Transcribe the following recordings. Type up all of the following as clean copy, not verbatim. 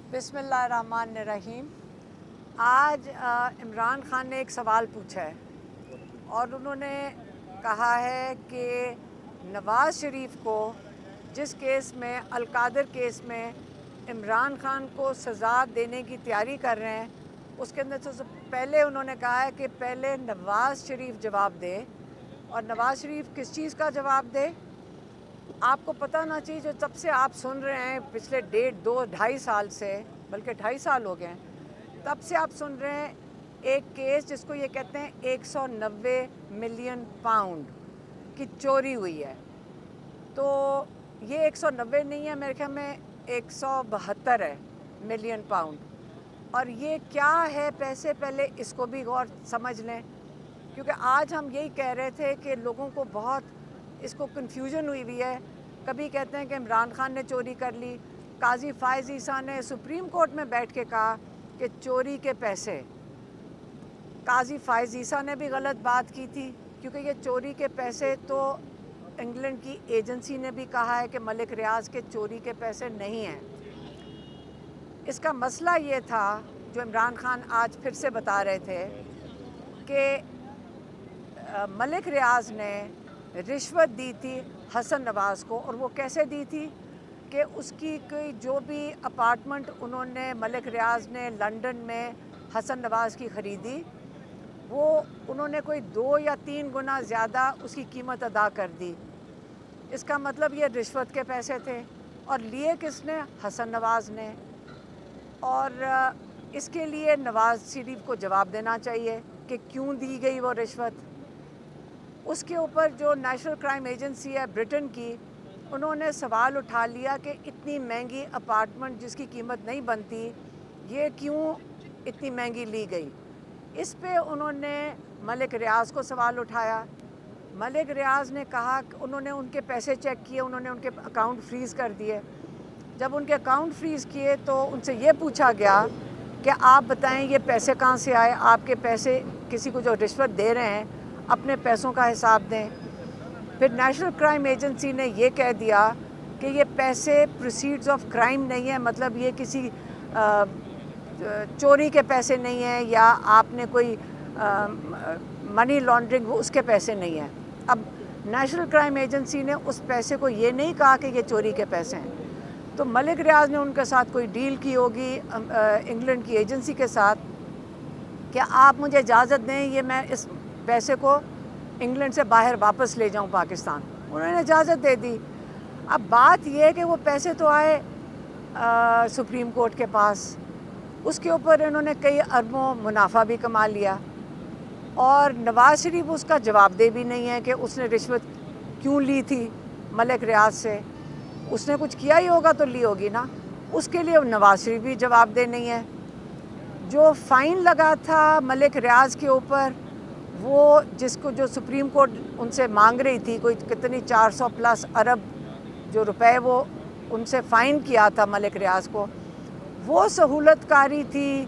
बिस्मिल्लाहिर्रहमानिर्रहीम। आज इमरान खान ने एक सवाल पूछा है और उन्होंने कहा है कि नवाज़ शरीफ को जिस केस में अलकादर केस में इमरान खान को सज़ा देने की तैयारी कर रहे हैं, उसके अंदर सबसे पहले उन्होंने कहा है कि पहले नवाज़ शरीफ जवाब दे। और नवाज़ शरीफ किस चीज़ का जवाब दे? आपको पता होना चाहिए, जो तब से आप सुन रहे हैं पिछले 1.5-2-2.5 साल से, बल्कि 2.5 साल हो गए हैं, तब से आप सुन रहे हैं एक केस जिसको ये कहते हैं 190 मिलियन पाउंड की चोरी हुई है। तो ये 190 नहीं है, मेरे ख्याल में 172 है मिलियन पाउंड। और ये क्या है पैसे, पहले इसको भी गौर समझ लें, क्योंकि आज हम यही कह रहे थे कि लोगों को बहुत इसको कन्फ्यूजन हुई है। कभी कहते हैं कि इमरान खान ने चोरी कर ली। काजी फायज़ ईसा ने सुप्रीम कोर्ट में बैठ के कहा कि चोरी के पैसे। काजी फायज़ ईसा ने भी गलत बात की थी, क्योंकि ये चोरी के पैसे तो इंग्लैंड की एजेंसी ने भी कहा है कि मलिक रियाज के चोरी के पैसे नहीं हैं। इसका मसला ये था, जो इमरान खान आज फिर से बता रहे थे, कि मलिक रियाज ने रिश्वत दी थी हसन नवाज़ को। और वो कैसे दी थी कि उसकी कोई जो भी अपार्टमेंट उन्होंने, मलिक रियाज ने लंदन में हसन नवाज़ की ख़रीदी, वो उन्होंने कोई 2 या 3 गुना ज़्यादा उसकी कीमत अदा कर दी। इसका मतलब ये रिश्वत के पैसे थे। और लिए किसने? हसन नवाज़ ने। और इसके लिए नवाज़ शरीफ को जवाब देना चाहिए कि क्यों दी गई वो रिश्वत। उसके ऊपर जो नेशनल क्राइम एजेंसी है ब्रिटेन की, उन्होंने सवाल उठा लिया कि इतनी महंगी अपार्टमेंट जिसकी कीमत नहीं बनती, ये क्यों इतनी महंगी ली गई। इस पे उन्होंने मलिक रियाज को सवाल उठाया। मलिक रियाज ने कहा कि उन्होंने उनके पैसे चेक किए, उन्होंने उनके अकाउंट फ्रीज़ कर दिए। जब उनके अकाउंट फ्रीज़ किए तो उनसे ये पूछा गया कि आप बताएं ये पैसे कहाँ से आए, आपके पैसे किसी को जो रिश्वत दे रहे हैं अपने पैसों का हिसाब दें। फिर नेशनल क्राइम एजेंसी ने ये कह दिया कि ये पैसे प्रोसीड्स ऑफ क्राइम नहीं है, मतलब ये किसी चोरी के पैसे नहीं हैं, या आपने कोई मनी लॉन्ड्रिंग, उसके पैसे नहीं हैं। अब नेशनल क्राइम एजेंसी ने उस पैसे को ये नहीं कहा कि ये चोरी के पैसे हैं। तो मलिक रियाज ने उनके साथ कोई डील की होगी इंग्लैंड की एजेंसी के साथ, कि आप मुझे इजाज़त दें, ये मैं इस पैसे को इंग्लैंड से बाहर वापस ले जाऊं पाकिस्तान। उन्होंने इजाज़त दे दी। अब बात यह है कि वो पैसे तो आए सुप्रीम कोर्ट के पास, उसके ऊपर इन्होंने कई अरबों मुनाफा भी कमा लिया। और नवाज़ शरीफ उसका जवाबदेह भी नहीं है कि उसने रिश्वत क्यों ली थी मलिक रियाज से। उसने कुछ किया ही होगा तो ली होगी ना, उसके लिए नवाज़ शरीफ भी जवाबदेह नहीं है। जो फ़ाइन लगा था मलिक रियाज के ऊपर, वो जिसको जो सुप्रीम कोर्ट उनसे मांग रही थी, कोई कितनी 400 प्लस अरब जो रुपए वो उनसे फ़ाइन किया था मलिक रियाज को, वो सहूलतकारी थी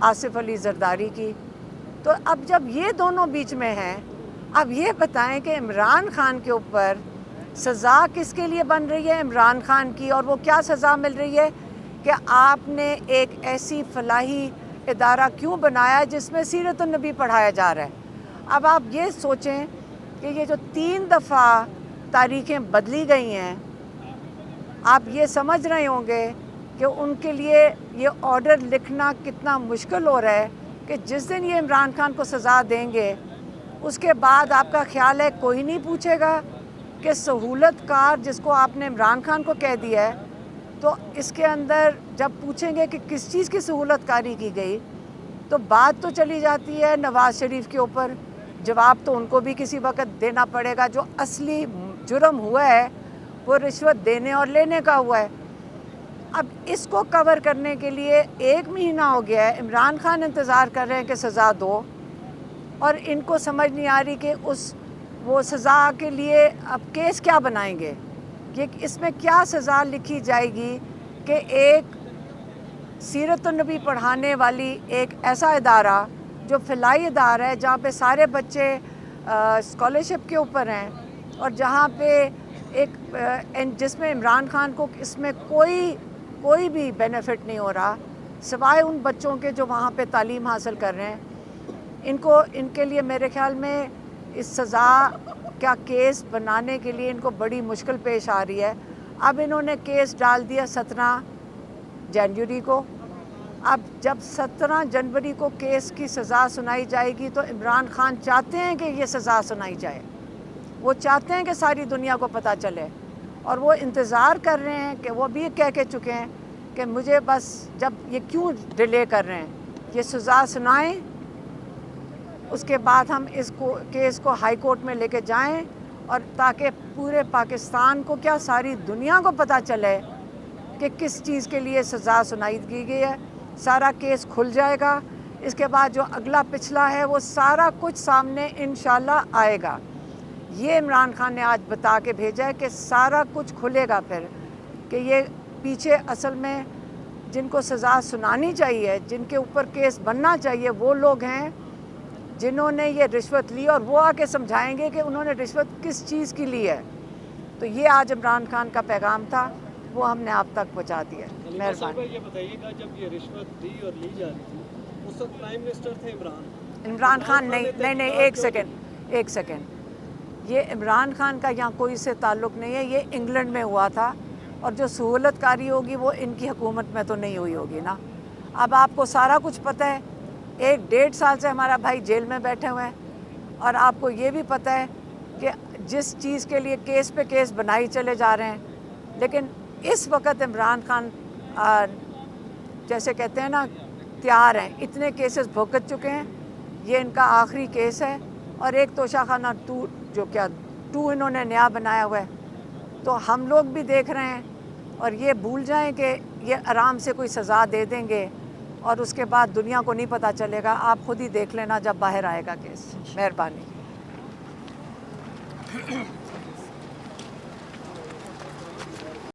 आसिफ अली जरदारी की। तो अब जब ये दोनों बीच में हैं, अब ये बताएं कि इमरान खान के ऊपर सज़ा किसके लिए बन रही है? इमरान खान की। और वो क्या सज़ा मिल रही है कि आपने एक ऐसी फलाही इदारा क्यों बनाया जिसमें सीरत-उन-नबी पढ़ाया जा रहा है। अब आप ये सोचें कि ये जो 3 दफ़ा तारीखें बदली गई हैं, आप ये समझ रहे होंगे कि उनके लिए ये ऑर्डर लिखना कितना मुश्किल हो रहा है कि जिस दिन ये इमरान खान को सज़ा देंगे, उसके बाद आपका ख्याल है कोई नहीं पूछेगा कि सहूलतकार जिसको आपने इमरान खान को कह दिया है, तो इसके अंदर जब पूछेंगे कि किस चीज़ की सहूलतकारी की गई, तो बात तो चली जाती है नवाज़ शरीफ के ऊपर। जवाब तो उनको भी किसी वक्त देना पड़ेगा। जो असली जुर्म हुआ है वो रिश्वत देने और लेने का हुआ है। अब इसको कवर करने के लिए 1 महीना हो गया है, इमरान खान इंतज़ार कर रहे हैं कि सज़ा दो, और इनको समझ नहीं आ रही कि वो सज़ा के लिए अब केस क्या बनाएंगे, कि इसमें क्या सज़ा लिखी जाएगी कि एक सीरत-उन-नबी पढ़ाने वाली एक ऐसा इदारा जो फ़िलाई इदारा है, जहाँ पे सारे बच्चे स्कॉलरशिप के ऊपर हैं, और जहाँ पे जिसमें इमरान खान को इसमें कोई کوئی بھی بینیفٹ نہیں ہو رہا سوائے ان بچوں کے جو وہاں پہ تعلیم حاصل کر رہے ہیں. ان کے لیے میرے خیال میں اس سزا کا کیس بنانے کے لیے ان کو بڑی مشکل پیش آ رہی ہے. اب انہوں نے کیس ڈال دیا 17 جنوری کو. اب جب 17 جنوری کو کیس کی سزا سنائی جائے گی تو عمران خان چاہتے ہیں کہ یہ سزا سنائی جائے. وہ چاہتے ہیں کہ ساری دنیا کو پتہ چلے اور وہ انتظار کر رہے ہیں کہ وہ بھی کہہ کے چکے ہیں کہ مجھے بس جب یہ کیوں ڈیلے کر رہے ہیں یہ سزا سنائیں اس کے بعد ہم اس کیس کو ہائی کورٹ میں لے کے جائیں اور تاکہ پورے پاکستان کو کیا ساری دنیا کو پتہ چلے کہ کس چیز کے لیے سزا سنائی کی گئی ہے. سارا کیس کھل جائے گا. اس کے بعد جو اگلا پچھلا ہے وہ سارا کچھ سامنے انشاءاللہ آئے گا. یہ عمران خان نے آج بتا کے بھیجا ہے کہ سارا کچھ کھلے گا پھر کہ یہ پیچھے اصل میں جن کو سزا سنانی چاہیے جن کے اوپر کیس بننا چاہیے وہ لوگ ہیں جنہوں نے یہ رشوت لی اور وہ آ کے سمجھائیں گے کہ انہوں نے رشوت کس چیز کی لی ہے. تو یہ آج عمران خان کا پیغام تھا وہ ہم نے آپ تک پہنچا دیا. مہربانی. یہ بتائیے گا جب یہ رشوت دی اور لی جا رہی تھی اس وقت پرائم منسٹر تھے عمران خان. نہیں ایک سیکنڈ یہ عمران خان کا یہاں کوئی سے تعلق نہیں ہے. یہ انگلینڈ میں ہوا تھا اور جو سہولت کاری ہوگی وہ ان کی حکومت میں تو نہیں ہوئی ہوگی نا. اب آپ کو سارا کچھ پتہ ہے. 1-1.5 سال سے ہمارا بھائی جیل میں بیٹھے ہوئے ہیں اور آپ کو یہ بھی پتہ ہے کہ جس چیز کے لیے کیس پہ کیس بنائی چلے جا رہے ہیں لیکن اس وقت عمران خان جیسے کہتے ہیں نا تیار ہیں. اتنے کیسز بھگت چکے ہیں. یہ ان کا آخری کیس ہے اور ایک توشہ خانہ 2 انہوں نے نیا بنایا ہوا ہے. تو ہم لوگ بھی دیکھ رہے ہیں اور یہ بھول جائیں کہ یہ آرام سے کوئی سزا دے دیں گے اور اس کے بعد دنیا کو نہیں پتہ چلے گا. آپ خود ہی دیکھ لینا جب باہر آئے گا کیس. مہربانی.